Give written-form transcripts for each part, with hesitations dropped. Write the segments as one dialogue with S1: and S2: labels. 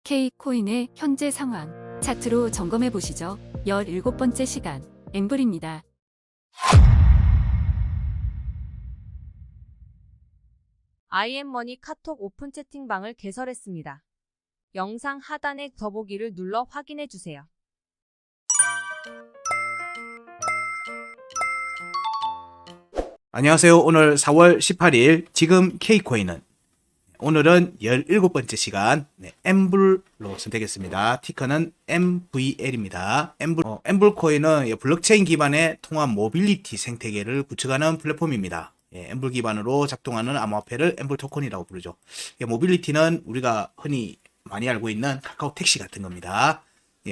S1: K코인의 현재 상황 차트로 점검해 보시죠. 17번째 시간 엠블입니다.
S2: IM머니 카톡 오픈 채팅방을 개설했습니다. 영상 하단의 더보기를 눌러 확인해 주세요.
S3: 안녕하세요. 오늘 4월 18일 지금 K코인은 오늘은 17번째 시간 엠블로 선택했습니다. 티커는 MVL입니다. 엠블코인은 블록체인 기반의 통합 모빌리티 생태계를 구축하는 플랫폼입니다. 엠블 기반으로 작동하는 암호화폐를 엠블 토큰이라고 부르죠. 모빌리티는 우리가 흔히 많이 알고 있는 카카오 택시 같은 겁니다.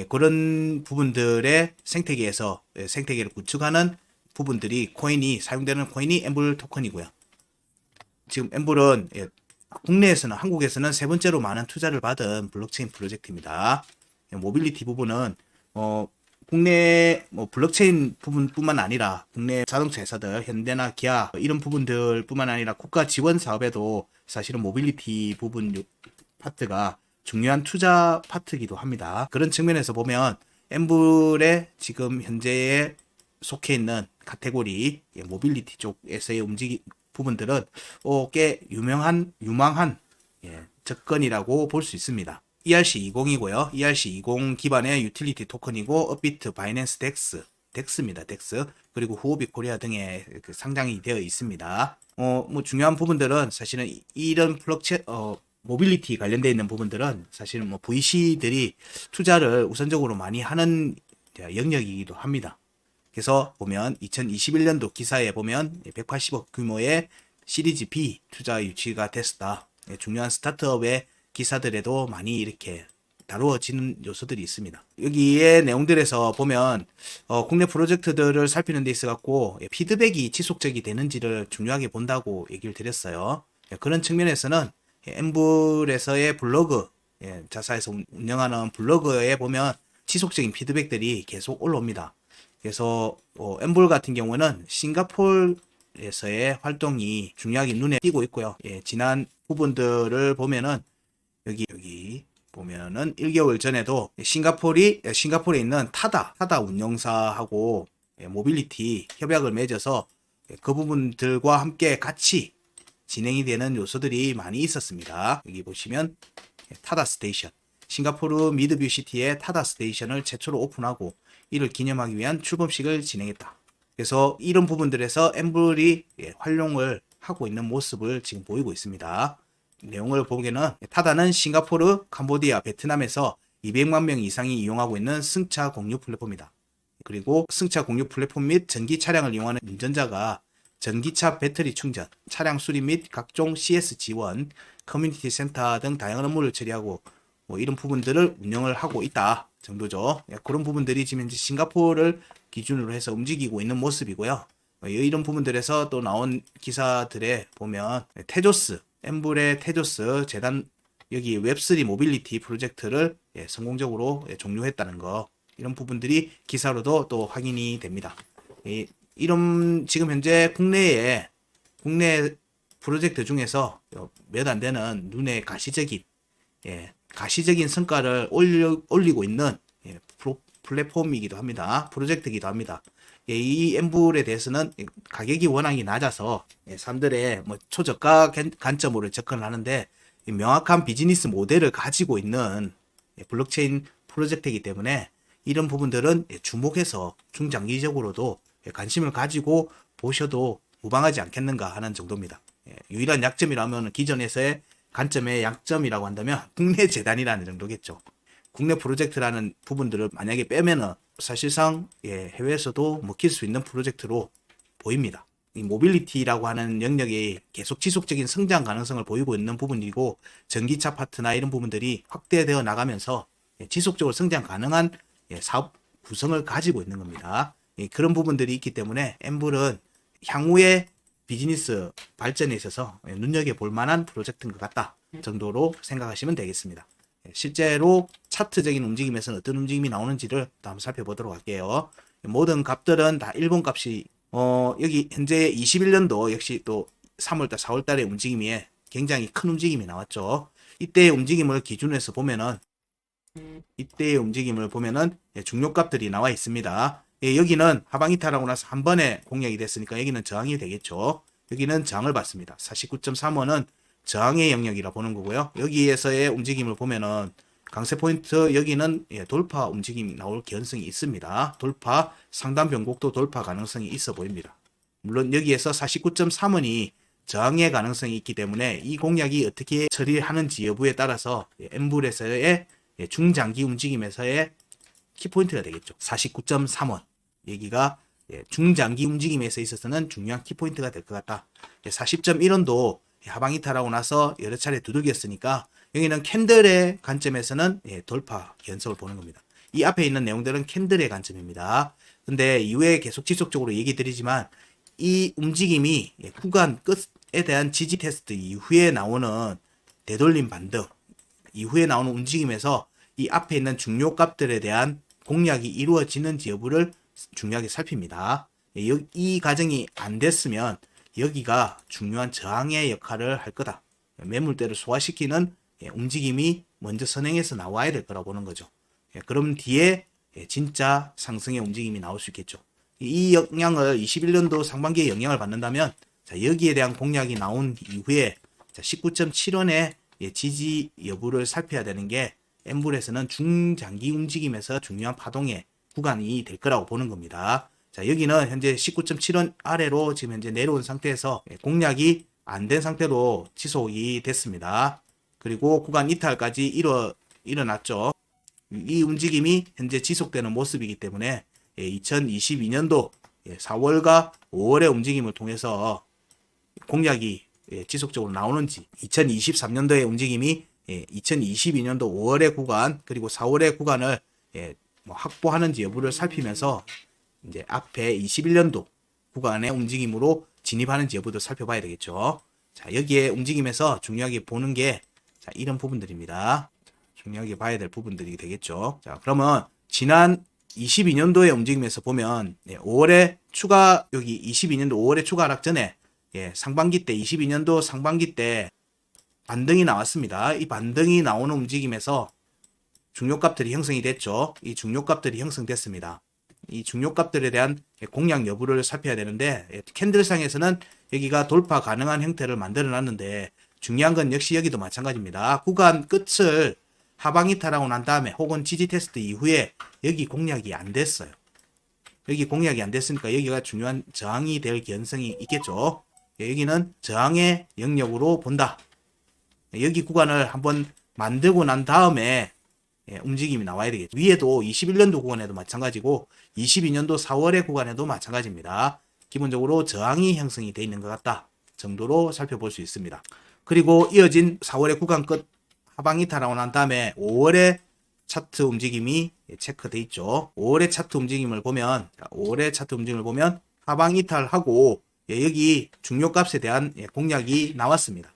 S3: 그런 부분들의 생태계에서 생태계를 구축하는 부분들이 사용되는 코인이 엠블 토큰이고요. 지금 엠블은 국내에서는 한국에서는 세 번째로 많은 투자를 받은 블록체인 프로젝트입니다. 모빌리티 부분은 국내 블록체인 부분뿐만 아니라 국내 자동차 회사들 현대나 기아 이런 부분들뿐만 아니라 국가 지원 사업에도 사실은 모빌리티 부분 파트가 중요한 투자 파트이기도 합니다. 그런 측면에서 보면 엠블의 지금 현재에 속해 있는 카테고리 모빌리티 쪽에서의 부분들은 꽤 유망한 접근이라고 볼 수 있습니다. ERC20이고요. ERC20 기반의 유틸리티 토큰이고 업비트, 바이낸스, 덱스입니다. 덱스 그리고 후오비 코리아 등에 상장이 되어 있습니다. 중요한 부분들은 사실은 이런 모빌리티 관련되어 있는 부분들은 사실은 VC들이 투자를 우선적으로 많이 하는 영역이기도 합니다. 그래서 보면 2021년도 기사에 보면 180억 규모의 시리즈 B 투자 유치가 됐다. 중요한 스타트업의 기사들에도 많이 이렇게 다루어지는 요소들이 있습니다. 여기에 내용들에서 보면 국내 프로젝트들을 살피는 데 있어 갖고 피드백이 지속적이 되는지를 중요하게 본다고 얘기를 드렸어요. 그런 측면에서는 엠블에서의 블로그, 자사에서 운영하는 블로그에 보면 지속적인 피드백들이 계속 올라옵니다. 그래서 엠블 같은 경우는 싱가포르에서의 활동이 중요하게 눈에 띄고 있고요. 지난 부분들을 보면은 여기 보면은 1개월 전에도 싱가포르에 있는 타다 운영사하고 모빌리티 협약을 맺어서 그 부분들과 함께 같이 진행이 되는 요소들이 많이 있었습니다. 여기 보시면 타다 스테이션, 싱가포르 미드뷰 시티에 타다 스테이션을 최초로 오픈하고 이를 기념하기 위한 출범식을 진행했다. 그래서 이런 부분들에서 엠블이 활용을 하고 있는 모습을 지금 보이고 있습니다. 내용을 보기에는 타다는 싱가포르, 캄보디아, 베트남에서 200만 명 이상이 이용하고 있는 승차 공유 플랫폼이다. 그리고 승차 공유 플랫폼 및 전기 차량을 이용하는 운전자가 전기차 배터리 충전, 차량 수리 및 각종 CS 지원, 커뮤니티 센터 등 다양한 업무를 처리하고 이런 부분들을 운영을 하고 있다 정도죠. 그런 부분들이 지금 현재 싱가포르를 기준으로 해서 움직이고 있는 모습이고요. 이런 부분들에서 또 나온 기사들에 보면 엠블의 테조스 재단 여기 웹3 모빌리티 프로젝트를 성공적으로 종료했다는 거, 이런 부분들이 기사로도 또 확인이 됩니다. 이런 지금 현재 국내 프로젝트 중에서 몇 안 되는 눈에 가시적인 성과를 올리고 있는 플랫폼이기도 합니다. 프로젝트이기도 합니다. 이 엠블에 대해서는 가격이 워낙에 낮아서 사람들의 초저가 관점으로 접근을 하는데 명확한 비즈니스 모델을 가지고 있는 블록체인 프로젝트이기 때문에 이런 부분들은 주목해서 중장기적으로도 관심을 가지고 보셔도 무방하지 않겠는가 하는 정도입니다. 유일한 약점이라면 기존에서의 관점의 약점이라고 한다면 국내 재단이라는 정도겠죠. 국내 프로젝트라는 부분들을 만약에 빼면은 사실상 해외에서도 먹힐 수 있는 프로젝트로 보입니다. 이 모빌리티라고 하는 영역이 계속 지속적인 성장 가능성을 보이고 있는 부분이고, 전기차 파트나 이런 부분들이 확대되어 나가면서 지속적으로 성장 가능한 사업 구성을 가지고 있는 겁니다. 그런 부분들이 있기 때문에 엠블은 향후에 비즈니스 발전에 있어서 눈여겨볼 만한 프로젝트인 것 같다 정도로 생각하시면 되겠습니다. 실제로 차트적인 움직임에서는 어떤 움직임이 나오는지를 또 한번 살펴보도록 할게요. 모든 값들은 다 일본 값이 여기 현재 21년도 역시 또 3월달 4월달의 움직임이 굉장히 큰 움직임이 나왔죠. 이때의 움직임을 기준으로 해서 보면은 이때의 움직임을 보면은 중요값들이 나와 있습니다. 여기는 하방 이탈하고 나서 한 번에 공략이 됐으니까 여기는 저항이 되겠죠. 여기는 저항을 받습니다. 49.35는 저항의 영역이라 보는 거고요. 여기에서의 움직임을 보면은 강세 포인트 여기는 돌파 움직임이 나올 개연성이 있습니다. 돌파 상단 변곡도 돌파 가능성이 있어 보입니다. 물론 여기에서 49.3원이 저항의 가능성이 있기 때문에 이 공략이 어떻게 처리하는지 여부에 따라서 N불에서의 중장기 움직임에서의 키포인트가 되겠죠. 49.3원 여기가 중장기 움직임에서 있어서는 중요한 키포인트가 될 것 같다. 40.1원도 하방 이탈하고 나서 여러 차례 두들겼으니까 여기는 캔들의 관점에서는 돌파 견석을 보는 겁니다. 이 앞에 있는 내용들은 캔들의 관점입니다. 근데 이후에 계속 지속적으로 얘기 드리지만 이 움직임이 구간 끝에 대한 지지 테스트 이후에 나오는 되돌림 반등 이후에 나오는 움직임에서 이 앞에 있는 중요값들에 대한 공략이 이루어지는지 여부를 중요하게 살핍니다. 이 과정이 안 됐으면 여기가 중요한 저항의 역할을 할 거다. 매물대를 소화시키는 움직임이 먼저 선행해서 나와야 될 거라고 보는 거죠. 그럼 뒤에 진짜 상승의 움직임이 나올 수 있겠죠. 이 영향을 21년도 상반기에 영향을 받는다면 여기에 대한 공략이 나온 이후에 19.7원의 지지 여부를 살펴야 되는 게 N불에서는 중장기 움직임에서 중요한 파동의 구간이 될 거라고 보는 겁니다. 자, 여기는 현재 19.7원 아래로 지금 현재 내려온 상태에서 공략이 안 된 상태로 지속이 됐습니다. 그리고 구간 이탈까지 일어났죠. 이 움직임이 현재 지속되는 모습이기 때문에 2022년도 4월과 5월의 움직임을 통해서 공략이 지속적으로 나오는지 2023년도의 움직임이 2022년도 5월의 구간 그리고 4월의 구간을 확보하는지 여부를 살피면서 이제 앞에 21년도 구간의 움직임으로 진입하는지 여부도 살펴봐야 되겠죠. 자, 여기에 움직임에서 중요하게 보는 게 이런 부분들입니다. 중요하게 봐야 될 부분들이 되겠죠. 자, 그러면 지난 22년도의 움직임에서 보면 5월에 추가 여기 22년도 5월에 추가 하락 전에 상반기 때 22년도 상반기 때 반등이 나왔습니다. 이 반등이 나오는 움직임에서 중요값들이 형성이 됐죠. 이 중요값들이 형성됐습니다. 이 중요값들에 대한 공략 여부를 살펴야 되는데 캔들상에서는 여기가 돌파 가능한 형태를 만들어 놨는데 중요한 건 역시 여기도 마찬가지입니다. 구간 끝을 하방 이탈하고 난 다음에 혹은 지지 테스트 이후에 여기 공략이 안 됐어요. 여기 공략이 안 됐으니까 여기가 중요한 저항이 될 개연성이 있겠죠. 여기는 저항의 영역으로 본다. 여기 구간을 한번 만들고 난 다음에 움직임이 나와야 되겠죠. 위에도 21년도 구간에도 마찬가지고 22년도 4월의 구간에도 마찬가지입니다. 기본적으로 저항이 형성이 되어 있는 것 같다 정도로 살펴볼 수 있습니다. 그리고 이어진 4월의 구간 끝 하방 이탈하고 난 다음에 5월의 차트 움직임이 체크돼 있죠. 5월의 차트 움직임을 보면 하방 이탈하고 여기 중요값에 대한 공략이 나왔습니다.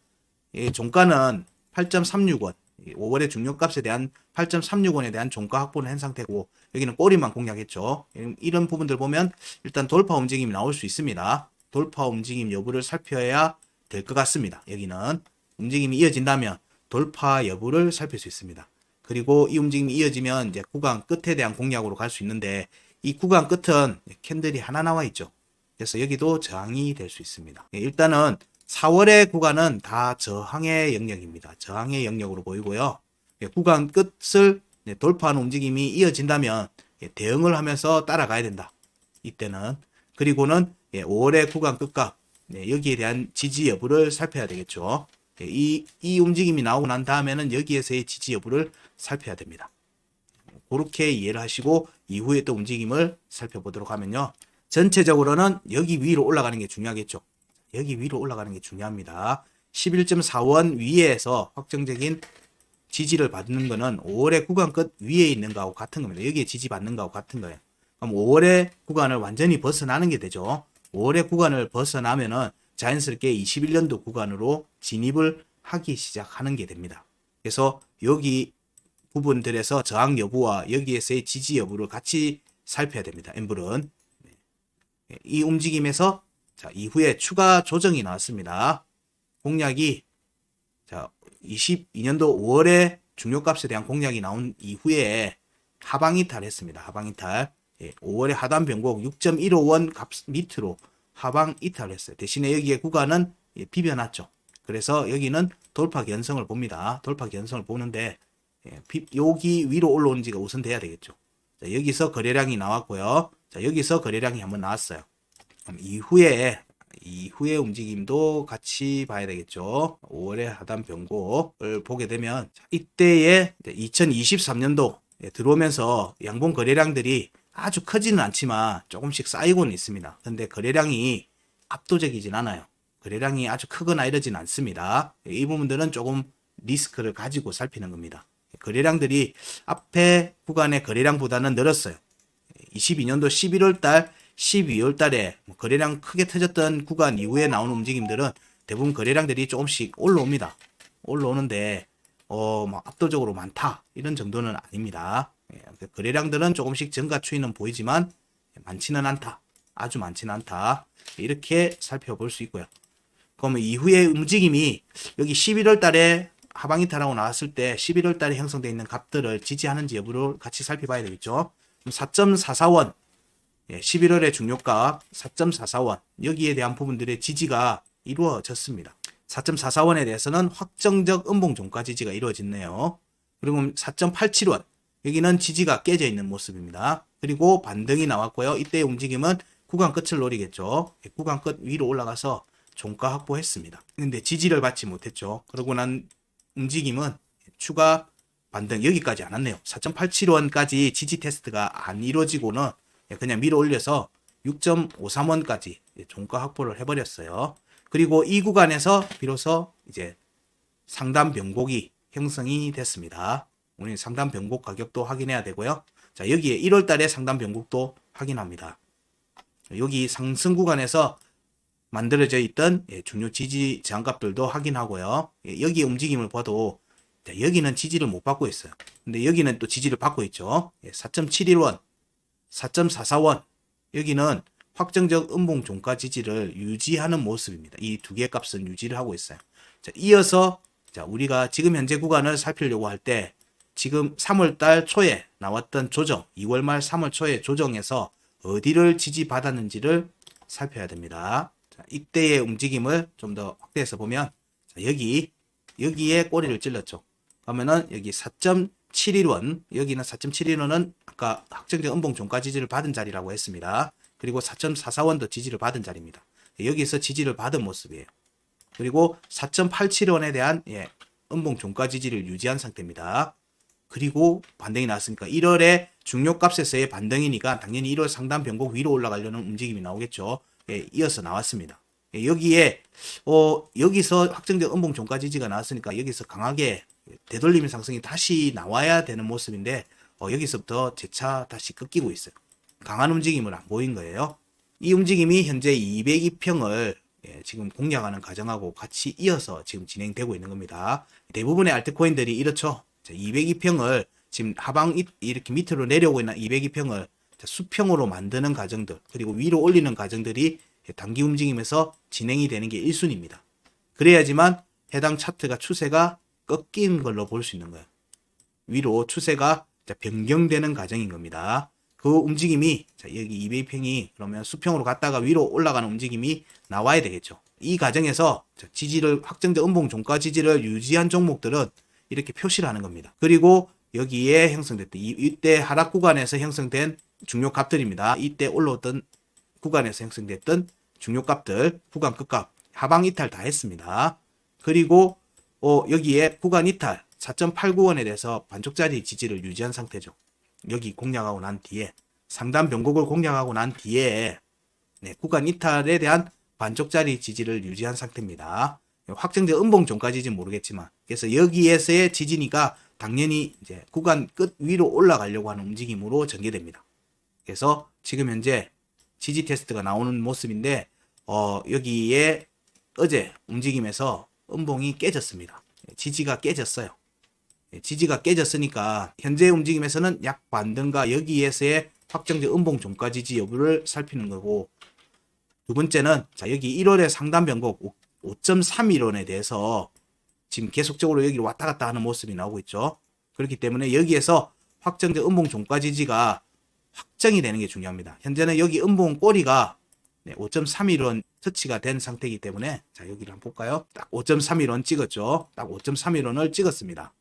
S3: 종가는 8.36원 5월의 중요값에 대한 8.36원에 대한 종가 확보를 한 상태고 여기는 꼬리만 공략했죠. 이런 부분들 보면 일단 돌파 움직임이 나올 수 있습니다. 돌파 움직임 여부를 살펴야 될 것 같습니다. 여기는 움직임이 이어진다면 돌파 여부를 살필 수 있습니다. 그리고 이 움직임이 이어지면 이제 구간 끝에 대한 공략으로 갈 수 있는데 이 구간 끝은 캔들이 하나 나와 있죠. 그래서 여기도 저항이 될 수 있습니다. 일단은 4월의 구간은 다 저항의 영역입니다. 저항의 영역으로 보이고요. 구간 끝을 돌파하는 움직임이 이어진다면 대응을 하면서 따라가야 된다. 이때는. 그리고는 5월의 구간 끝값 여기에 대한 지지 여부를 살펴야 되겠죠. 이 움직임이 나오고 난 다음에는 여기에서의 지지 여부를 살펴야 됩니다. 그렇게 이해를 하시고 이후에 또 움직임을 살펴보도록 하면요. 전체적으로는 여기 위로 올라가는 게 중요하겠죠. 여기 위로 올라가는 게 중요합니다. 11.4원 위에서 확정적인 지지를 받는 거는 5월의 구간 끝 위에 있는 거하고 같은 겁니다. 여기에 지지 받는 거하고 같은 거예요. 그럼 5월의 구간을 완전히 벗어나는 게 되죠. 5월의 구간을 벗어나면은 자연스럽게 21년도 구간으로 진입을 하기 시작하는 게 됩니다. 그래서 여기 부분들에서 저항 여부와 여기에서의 지지 여부를 같이 살펴야 됩니다. N불은. 이 움직임에서 자, 이후에 추가 조정이 나왔습니다. 공략이 자, 22년도 5월에 중요값에 대한 공략이 나온 이후에 하방 이탈했습니다. 하방 이탈. 5월에 하단 변곡 6.15원 값 밑으로 하방 이탈했어요. 대신에 여기에 구간은 비벼놨죠. 그래서 여기는 돌파 견성을 봅니다. 돌파 견성을 보는데 여기 위로 올라오는지가 우선 돼야 되겠죠. 자, 여기서 거래량이 나왔고요. 자, 여기서 거래량이 한번 나왔어요. 그럼 이후에 움직임도 같이 봐야 되겠죠. 5월의 하단 변곡을 보게 되면 이때에 2023년도 들어오면서 양봉 거래량들이 아주 크지는 않지만 조금씩 쌓이고는 있습니다. 근데 거래량이 압도적이진 않아요. 거래량이 아주 크거나 이러진 않습니다. 이 부분들은 조금 리스크를 가지고 살피는 겁니다. 거래량들이 앞에 구간의 거래량보다는 늘었어요. 22년도 11월 달, 12월 달에 거래량 크게 터졌던 구간 이후에 나오는 움직임들은 대부분 거래량들이 조금씩 올라옵니다. 올라오는데 압도적으로 많다 이런 정도는 아닙니다. 거래량들은 조금씩 증가 추이는 보이지만 많지는 않다. 아주 많지는 않다. 이렇게 살펴볼 수 있고요. 그러면 이후의 움직임이 여기 11월 달에 하방 이탈하고 나왔을 때 11월 달에 형성되어 있는 값들을 지지하는지 여부를 같이 살펴봐야 되겠죠. 4.44원 11월의 중요가 4.44원 여기에 대한 부분들의 지지가 이루어졌습니다. 4.44원에 대해서는 확정적 음봉 종가 지지가 이루어졌네요. 그리고 4.87원 여기는 지지가 깨져 있는 모습입니다. 그리고 반등이 나왔고요. 이때의 움직임은 구간 끝을 노리겠죠. 구간 끝 위로 올라가서 종가 확보했습니다. 근데 지지를 받지 못했죠. 그러고 난 움직임은 추가 반등 여기까지 안 왔네요. 4.87원까지 지지 테스트가 안 이루어지고는 그냥 밀어 올려서 6.53원까지 종가 확보를 해버렸어요. 그리고 이 구간에서 비로소 이제 상단 변곡이 형성이 됐습니다. 우리 상단 변곡 가격도 확인해야 되고요. 자, 여기에 1월 달에 상단 변곡도 확인합니다. 여기 상승 구간에서 만들어져 있던 중요 지지 저항값들도 확인하고요. 여기 움직임을 봐도 여기는 지지를 못 받고 있어요. 근데 여기는 또 지지를 받고 있죠. 4.71원, 4.44원 여기는 확정적 음봉 종가 지지를 유지하는 모습입니다. 이 두 개의 값은 유지를 하고 있어요. 자, 이어서 우리가 지금 현재 구간을 살피려고 할 때 지금 3월달 초에 나왔던 조정, 2월 말 3월 초에 조정에서 어디를 지지받았는지를 살펴야 됩니다. 자, 이때의 움직임을 좀 더 확대해서 보면 여기에 꼬리를 찔렀죠. 그러면은 여기 4.71원 여기는 4.71원은 아까 확정적 음봉 종가 지지를 받은 자리라고 했습니다. 그리고 4.44원도 지지를 받은 자리입니다. 여기서 지지를 받은 모습이에요. 그리고 4.87원에 대한 음봉 종가 지지를 유지한 상태입니다. 그리고 반등이 나왔으니까 1월에 중요값에서의 반등이니까 당연히 1월 상단 변곡 위로 올라가려는 움직임이 나오겠죠. 이어서 나왔습니다. 여기서 확정적 음봉 종가 지지가 나왔으니까 여기서 강하게 되돌림 상승이 다시 나와야 되는 모습인데 여기서부터 재차 다시 꺾이고 있어요. 강한 움직임을 안 보인 거예요. 이 움직임이 현재 202평을 지금 공략하는 과정하고 같이 이어서 지금 진행되고 있는 겁니다. 대부분의 알트코인들이 이렇죠. 202평을 지금 하방 이렇게 밑으로 내려오고 있는 202평을 수평으로 만드는 과정들 그리고 위로 올리는 과정들이 단기 움직임에서 진행이 되는 게 1순위입니다. 그래야지만 해당 차트가 추세가 꺾인 걸로 볼 수 있는 거예요. 위로 추세가 변경되는 과정인 겁니다. 그 움직임이 여기 202평이 그러면 수평으로 갔다가 위로 올라가는 움직임이 나와야 되겠죠. 이 과정에서 지지를 확정적 음봉 종가 지지를 유지한 종목들은 이렇게 표시를 하는 겁니다. 그리고 여기에 형성됐던 이때 하락 구간에서 형성된 중요 값들입니다. 이때 올라왔던 구간에서 형성됐던 중요 값들 구간 끝값 하방 이탈 다 했습니다. 그리고 여기에 구간 이탈 4.89원에 대해서 반쪽짜리 지지를 유지한 상태죠. 여기 공략하고 난 뒤에 상단 변곡을 공략하고 난 뒤에 구간 이탈에 대한 반쪽짜리 지지를 유지한 상태입니다. 확정적 음봉 종가지지는 모르겠지만 그래서 여기에서의 지지니까 당연히 이제 구간 끝 위로 올라가려고 하는 움직임으로 전개됩니다. 그래서 지금 현재 지지 테스트가 나오는 모습인데 여기에 어제 움직임에서 음봉이 깨졌습니다. 지지가 깨졌어요. 지지가 깨졌으니까 현재 움직임에서는 약 반등과 여기에서의 확정적 음봉 종가 지지 여부를 살피는 거고 두 번째는 여기 1월의 상단 변곡 5.31원에 대해서 지금 계속적으로 여기로 왔다 갔다 하는 모습이 나오고 있죠. 그렇기 때문에 여기에서 확정적 음봉 종가 지지가 확정이 되는 게 중요합니다. 현재는 여기 음봉 꼬리가 5.315원 터치가 된 상태이기 때문에 자 여기를 한번 볼까요? 딱 5.315원 찍었죠. 딱 5.315원을 찍었습니다.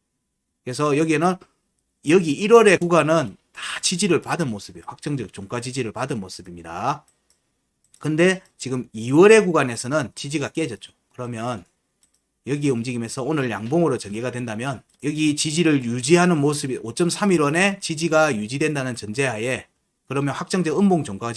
S3: 그래서 여기에는 여기 1월의 구간은 다 지지를 받은 모습이에요. 확정적 종가 지지를 받은 모습입니다. 근데 지금 2월의 구간에서는 지지가 깨졌죠. 그러면 여기 움직임에서 오늘 양봉으로 전개가 된다면 여기 지지를 유지하는 모습이 5.315원의 지지가 유지된다는 전제하에 그러면 확정적 음봉 종가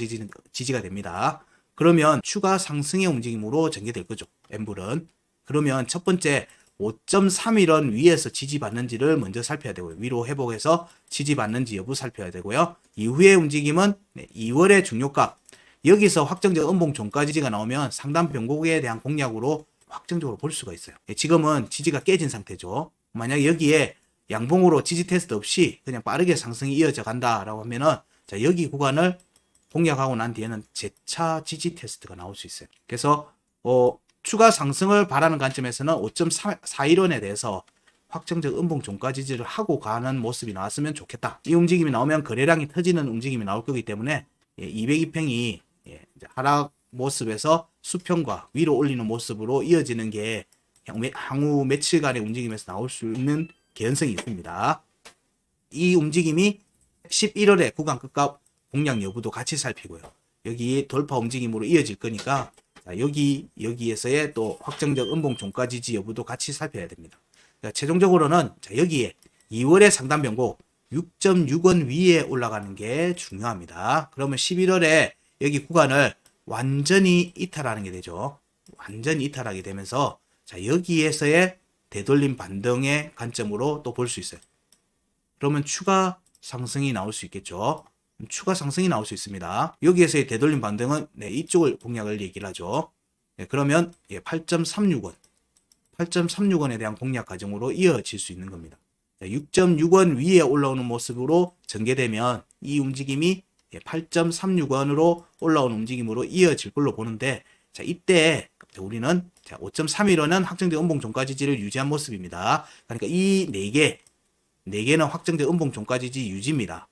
S3: 지지가 됩니다. 그러면 추가 상승의 움직임으로 전개될 거죠. 엠블은. 그러면 첫 번째 5.31원 위에서 지지받는지를 먼저 살펴야 되고요. 위로 회복해서 지지받는지 여부 살펴야 되고요. 이후의 움직임은 2월의 중요값. 여기서 확정적 음봉 종가 지지가 나오면 상단 변곡에 대한 공략으로 확정적으로 볼 수가 있어요. 지금은 지지가 깨진 상태죠. 만약 여기에 양봉으로 지지 테스트 없이 그냥 빠르게 상승이 이어져 간다라고 하면은 자 여기 구간을 공략하고 난 뒤에는 재차 지지 테스트가 나올 수 있어요. 그래서 추가 상승을 바라는 관점에서는 5.41원에 대해서 확정적 음봉 종가 지지를 하고 가는 모습이 나왔으면 좋겠다. 이 움직임이 나오면 거래량이 터지는 움직임이 나올 거기 때문에 202평이 하락 모습에서 수평과 위로 올리는 모습으로 이어지는 게 향후 며칠간의 움직임에서 나올 수 있는 개연성이 있습니다. 이 움직임이 11월에 구간 끝값 공략 여부도 같이 살피고요. 여기 돌파 움직임으로 이어질 거니까 여기에서의 또 확정적 음봉 종가 지지 여부도 같이 살펴야 됩니다. 최종적으로는 여기에 2월의 상단 변곡 6.6원 위에 올라가는 게 중요합니다. 그러면 11월에 여기 구간을 완전히 이탈하는 게 되죠. 완전히 이탈하게 되면서 여기에서의 되돌림 반등의 관점으로 또 볼 수 있어요. 그러면 추가 상승이 나올 수 있겠죠. 추가 상승이 나올 수 있습니다. 여기에서의 되돌림 반등은 이쪽을 공략을 얘기를 하죠. 그러면 8.36원 8.36원에 대한 공략 과정으로 이어질 수 있는 겁니다. 6.6원 위에 올라오는 모습으로 전개되면 이 움직임이 8.36원으로 올라오는 움직임으로 이어질 걸로 보는데 이때 우리는 5.31원은 확정적 음봉 종가 지지를 유지한 모습입니다. 그러니까 이 4개는 확정적 음봉 종가 지지 유지입니다.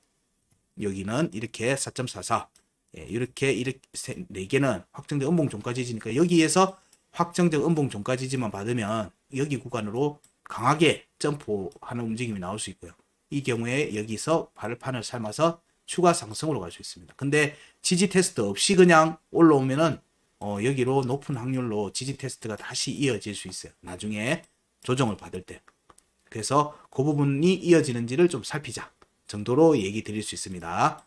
S3: 여기는 이렇게 4.44 이렇게 4개는 확정적 음봉 종가 지지니까 여기에서 확정적 음봉 종가 지지만 받으면 여기 구간으로 강하게 점프하는 움직임이 나올 수 있고요. 이 경우에 여기서 발판을 삶아서 추가 상승으로 갈 수 있습니다. 근데 지지 테스트 없이 그냥 올라오면은 여기로 높은 확률로 지지 테스트가 다시 이어질 수 있어요. 나중에 조정을 받을 때. 그래서 그 부분이 이어지는지를 좀 살피자 정도로 얘기 드릴 수 있습니다.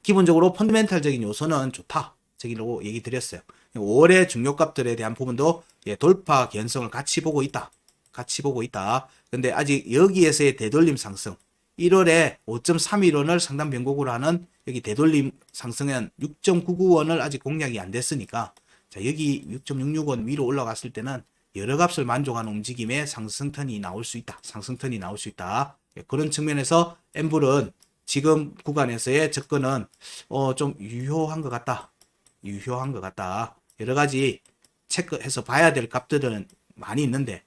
S3: 기본적으로 펀더멘탈적인 요소는 좋다. 저기로 얘기 드렸어요. 5월의 중요값들에 대한 부분도 돌파 개연성을 같이 보고 있다. 근데 아직 여기에서의 되돌림 상승 1월에 5.31원을 상단 변곡으로 하는 여기 되돌림 상승은 6.99원을 아직 공략이 안 됐으니까 여기 6.66원 위로 올라갔을 때는 여러 값을 만족하는 움직임의 상승턴이 나올 수 있다. 그런 측면에서 엠블은 지금 구간에서의 접근은 좀 유효한 것 같다. 여러 가지 체크해서 봐야 될 값들은 많이 있는데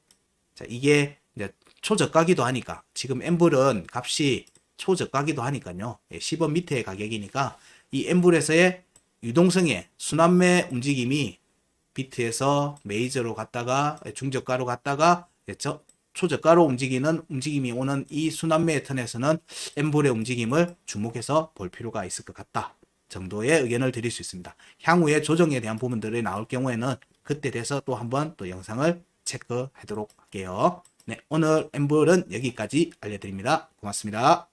S3: 이게 이제 초저가기도 하니까 지금 엠블은 값이 초저가기도 하니까요. 10원 밑에 가격이니까 이 엠블에서의 유동성의 순환매 움직임이 비트에서 메이저로 갔다가 중저가로 갔다가 초저가로 움직이는 움직임이 오는 이 순환매 턴에서는 엠블의 움직임을 주목해서 볼 필요가 있을 것 같다 정도의 의견을 드릴 수 있습니다. 향후에 조정에 대한 부분들이 나올 경우에는 그때 돼서 또 한번 또 영상을 체크하도록 할게요. 네, 오늘 엠블은 여기까지 알려드립니다. 고맙습니다.